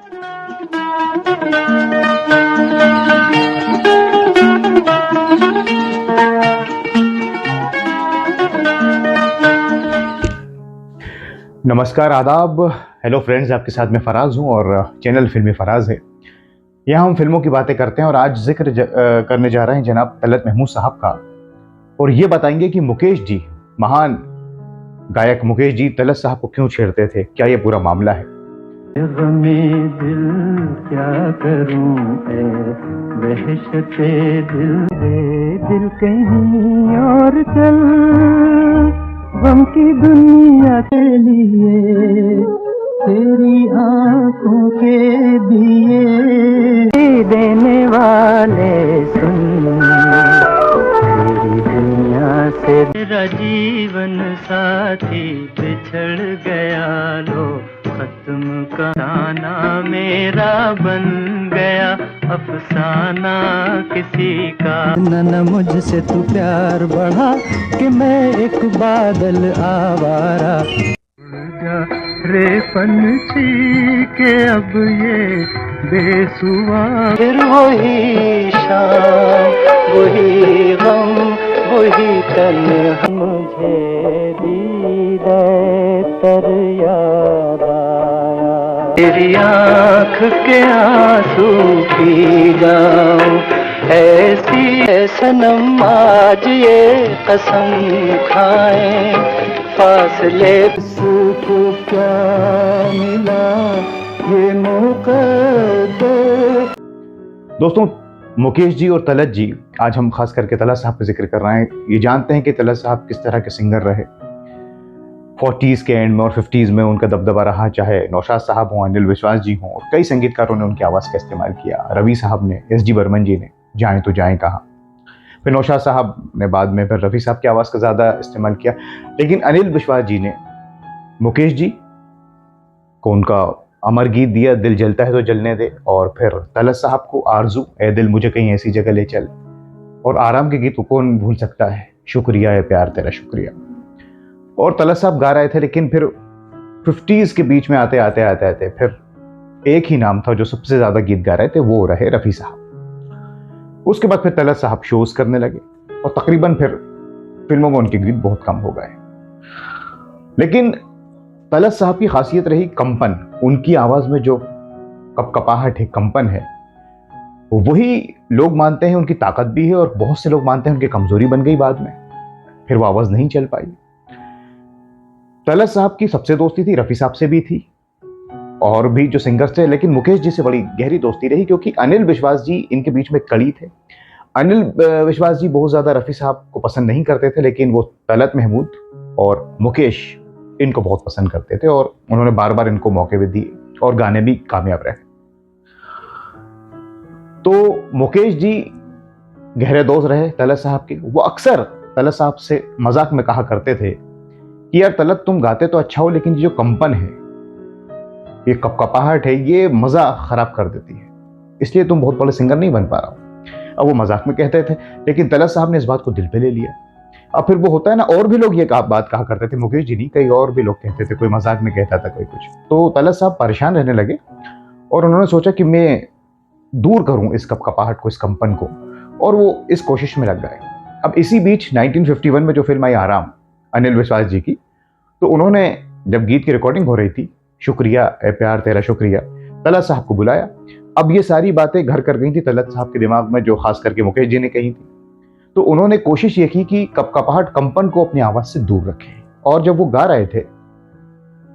नमस्कार, आदाब। Hello friends, आपके साथ मैं फराज हूं और चैनल फिल्मी फराज है। यहाँ हम फिल्मों की बातें करते हैं और आज जिक्र करने जा रहे हैं जनाब तलत महमूद साहब का। और ये बताएंगे कि मुकेश जी, महान गायक मुकेश जी, तलत साहब को क्यों छेड़ते थे, क्या ये पूरा मामला है। गमे दिल क्या करूं ऐ वहशते दिल कहीं और चल, गम की दुनिया के लिए तेरी आंखों के दिए देने वाले सुन, तेरी दुनिया से तेरा जीवन साथी बिछड़ गया, लो खत्म का गाना मेरा बन गया, अफसाना किसी का। न मुझसे तू प्यार बढ़ा कि मैं एक बादल आवारा, रे पंछी के अब ये बेसुआ। फिर वही शाम, वही गम, वही तन्हा, मुझे दीदा तर याद आया, तेरी आँख के आंसू पी जाऊं, ऐसी है सनम आज ये कसम खाए, फासले को क्या मिला ये मुकद्दर। दोस्तों, मुकेश जी और तलत जी, आज हम खास करके तलत साहब का जिक्र कर रहे हैं। ये जानते हैं कि तलत साहब किस तरह के सिंगर रहे। 40s के एंड में और 50s में उनका दबदबा रहा, चाहे नौशाद साहब हों, अनिल विश्वास जी हों, और कई संगीतकारों ने उनकी आवाज़ का इस्तेमाल किया। रवि साहब ने, एस डी बर्मन जी ने जाएं तो जाएं कहा, फिर नौशाद साहब ने बाद में फिर रफ़ी साहब की आवाज़ का ज़्यादा इस्तेमाल किया। लेकिन अनिल विश्वास जी ने मुकेश जी को उनका अमर गीत दिया, दिल जलता है तो जलने दे, और फिर तलत साहब को आरजू, ए दिल मुझे कहीं ऐसी जगह ले चल, और आराम के गीत को कौन भूल सकता है, शुक्रिया ए प्यार तेरा शुक्रिया। और तलत साहब गा रहे थे, लेकिन फिर 50s के बीच में आते आते आते आते फिर एक ही नाम था जो सबसे ज़्यादा गीत गा रहे थे, वो रहे रफ़ी साहब। उसके बाद फिर तलत साहब शोज करने लगे और तकरीबन फिर फिल्मों में उनके गीत बहुत कम हो गए। लेकिन तलत साहब की खासियत रही कंपन। उनकी आवाज में जो कपकपाहट है, कंपन है, वही लोग मानते हैं उनकी ताकत भी है, और बहुत से लोग मानते हैं उनकी कमजोरी बन गई बाद में, फिर वो आवाज नहीं चल पाई। तलत साहब की सबसे दोस्ती थी, रफी साहब से भी थी और भी जो सिंगर्स थे, लेकिन मुकेश जी से बड़ी गहरी दोस्ती रही, क्योंकि अनिल विश्वास जी इनके बीच में कड़ी थे। अनिल विश्वास जी बहुत ज्यादा रफी साहब को पसंद नहीं करते थे, लेकिन वो तलत महमूद और मुकेश इनको बहुत पसंद करते थे, और उन्होंने बार बार इनको मौके भी दिए और गाने भी कामयाब रहे। तो मुकेश जी गहरे दोस्त रहे तलत साहब के। वो अक्सर तलत साहब से मजाक में कहा करते थे कि यार तलत, तुम गाते तो अच्छा हो, लेकिन ये जो कंपन है, ये कपकपाहट है, ये मजा खराब कर देती है, इसलिए तुम बहुत बड़े सिंगर नहीं बन पा रहा हो। अब वो मजाक में कहते थे, लेकिन तलत साहब ने इस बात को दिल पे ले लिया। अब फिर वो होता है ना, और भी लोग ये बात कहा करते थे, मुकेश जी नहीं, कई और भी लोग कहते थे, कोई मजाक में कहता था, कोई कुछ। तो तलत साहब परेशान रहने लगे और उन्होंने सोचा कि मैं दूर करूं इस कपकपाहट को, इस कंपन को, और वो इस कोशिश में लग गए। अब इसी बीच 1951 में जो फिल्म आई आराम, अनिल विश्वास जी की, तो उन्होंने जब गीत की रिकॉर्डिंग हो रही थी, शुक्रिया ए प्यार तेरा शुक्रिया, तलत साहब को बुलाया। अब ये सारी बातें घर कर गई थी तलत साहब के दिमाग में, जो खास करके मुकेश जी ने कही थी। तो उन्होंने कोशिश ये की कि कपकपाहट, कंपन को अपनी आवाज से दूर रखें। और जब वो गा रहे थे,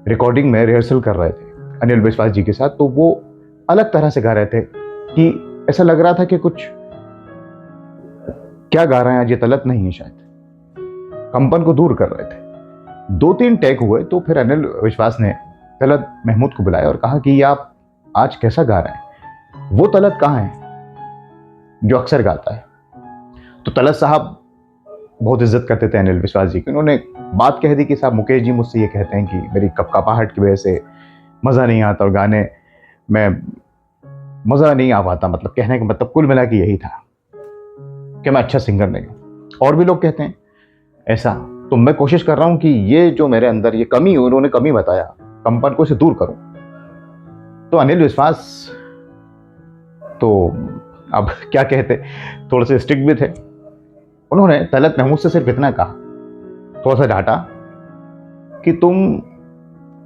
रिकॉर्डिंग में रिहर्सल कर रहे थे अनिल विश्वास जी के साथ, तो वो अलग तरह से गा रहे थे कि ऐसा लग रहा था कि कुछ क्या गा रहे हैं आज, ये तलत नहीं है, शायद कंपन को दूर कर रहे थे। 2-3 टेक हुए तो फिर अनिल विश्वास ने तलत महमूद को बुलाया और कहा कि आप आज कैसा गा रहे हैं, वो तलत कहाँ है जो अक्सर गाता है। तो तलत साहब बहुत इज्जत करते थे अनिल विश्वास जी की। उन्होंने बात कह दी कि साहब, मुकेश जी मुझसे ये कहते हैं कि मेरी कपकपाहट की वजह से मज़ा नहीं आता और गाने में मज़ा नहीं आ पाता। मतलब कहने का मतलब कुल मिला के यही था कि मैं अच्छा सिंगर नहीं हूँ। और भी लोग कहते हैं ऐसा। तो मैं कोशिश कर रहा हूँ कि ये जो मेरे अंदर ये कमी है, उन्होंने कमी बताया, कंपन को इसे दूर करूँ। तो अनिल विश्वास तो अब क्या कहते, थोड़े से स्ट्रिक्ट भी थे। उन्होंने तलत महमूद से सिर्फ इतना कहा, थोड़ा सा डांटा कि तुम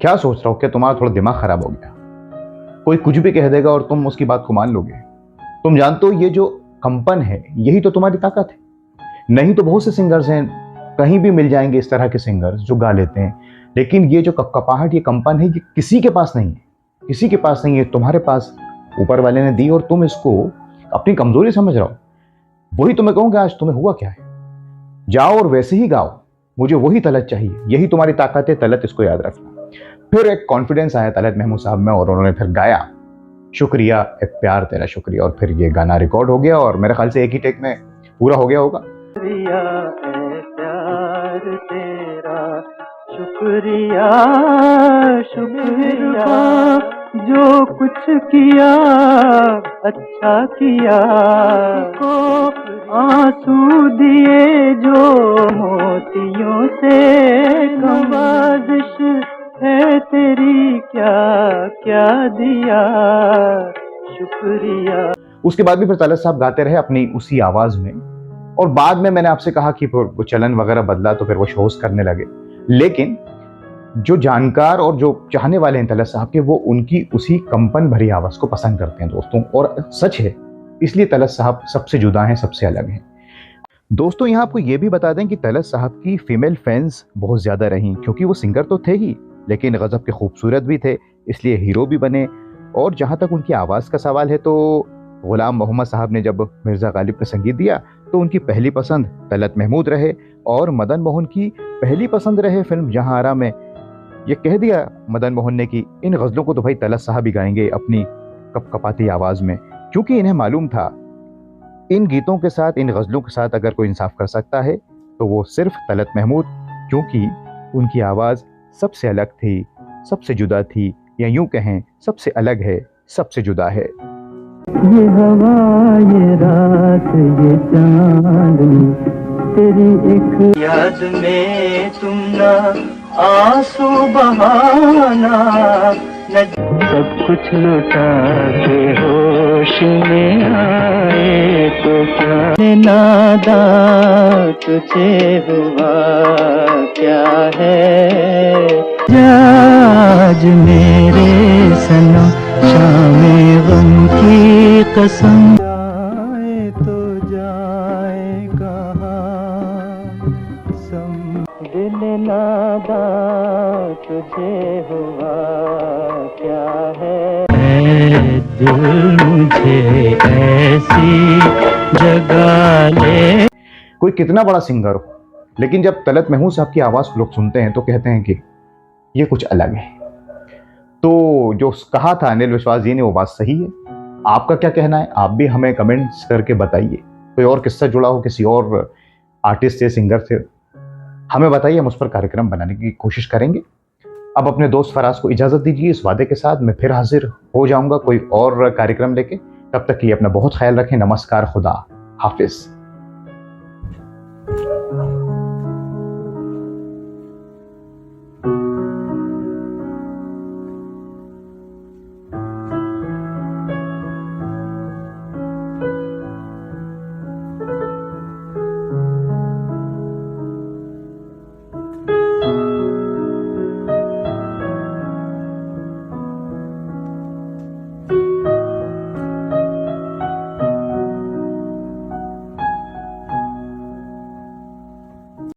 क्या सोच रहे हो, क्या तुम्हारा थोड़ा दिमाग खराब हो गया? कोई कुछ भी कह देगा और तुम उसकी बात को मान लोगे? तुम जानते हो ये जो कंपन है यही तो तुम्हारी ताकत है। नहीं तो बहुत से सिंगर्स हैं, कहीं भी मिल जाएंगे इस तरह के सिंगर्स जो गा लेते हैं, लेकिन ये जो कपकपाहट, ये कंपन है, ये किसी के पास नहीं है, किसी के पास नहीं है। तुम्हारे पास ऊपर वाले ने दी और तुम इसको अपनी कमजोरी समझ रहे हो। वही तो मैं कहूँगा आज तुम्हें हुआ क्या है। जाओ और वैसे ही गाओ, मुझे वही तलत चाहिए, यही तुम्हारी ताकत है तलत, इसको याद रखना। फिर एक कॉन्फिडेंस आया तलत महमूद साहब में और उन्होंने फिर गाया शुक्रिया ए प्यार तेरा शुक्रिया, और फिर ये गाना रिकॉर्ड हो गया और मेरे ख्याल से एक ही टेक में पूरा हो गया होगा। शुक्रिया ए प्यार तेरा शुक्रिया, शुक्रिया जो कुछ किया अच्छा किया, को आंसू दिए जो मोतियों से, नवाजिश है तेरी क्या क्या दिया शुक्रिया। उसके बाद भी फिर तलत साहब गाते रहे अपनी उसी आवाज में, और बाद में मैंने आपसे कहा कि वो चलन वगैरह बदला तो फिर वो शोज करने लगे। लेकिन जो जानकार और जो चाहने वाले हैं तलत साहब के, वो उनकी उसी कंपन भरी आवाज को पसंद करते हैं दोस्तों, और सच है, इसलिए तलत साहब सबसे जुदा हैं, सबसे अलग हैं। दोस्तों यहाँ आपको ये भी बता दें कि तलत साहब की फीमेल फैंस बहुत ज्यादा रहीं, क्योंकि वो सिंगर तो थे ही लेकिन गजब के खूबसूरत भी थे, इसलिए हीरो भी बने। और जहाँ तक उनकी आवाज़ का सवाल है तो गुलाम मोहम्मद साहब ने जब मिर्ज़ा गालिब ने संगीत दिया तो उनकी पहली पसंद तलत महमूद रहे, और मदन मोहन की पहली पसंद रहे फिल्म जहाँ आरा में। ये कह दिया मदन मोहन ने कि इन गज़लों को तो भाई तलत साहब ही गाएंगे अपनी कपकपाती आवाज़ में, क्योंकि इन्हें मालूम था इन गीतों के साथ, इन गज़लों के साथ अगर कोई इंसाफ कर सकता है तो वो सिर्फ तलत महमूद, क्योंकि उनकी आवाज़ सबसे अलग थी, सबसे जुदा थी, या यूं कहें सबसे अलग है, सबसे जुदा है। ये हवा ये रात ये चांदनी तेरी एक याद में तुम ना आंसू बहाना, सब कुछ लुटा के होश में आए तो क्या नादा तुझे हुआ क्या है। आज मेरे सनम शामे गम की कसम, जाए तो जाए कहाँ सम, दिल नादा तुझे हुआ क्या है। दिल मुझे ऐसी जगह ले। कोई कितना बड़ा सिंगर हो, लेकिन जब तलत महमूद साहब की आवाज़ लोग सुनते हैं तो कहते हैं कि ये कुछ अलग है। तो जो कहा था अनिल विश्वास जी ने वो बात सही है। आपका क्या कहना है, आप भी हमें कमेंट्स करके बताइए। कोई और किस्सा जुड़ा हो किसी और आर्टिस्ट से, सिंगर से, हमें बताइए, हम उस पर कार्यक्रम बनाने की कोशिश करेंगे। अब अपने दोस्त फराज को इजाज़त दीजिए इस वादे के साथ, मैं फिर हाजिर हो जाऊंगा कोई और कार्यक्रम लेके। तब तक के लिए अपना बहुत ख्याल रखें। नमस्कार, खुदा हाफिज़।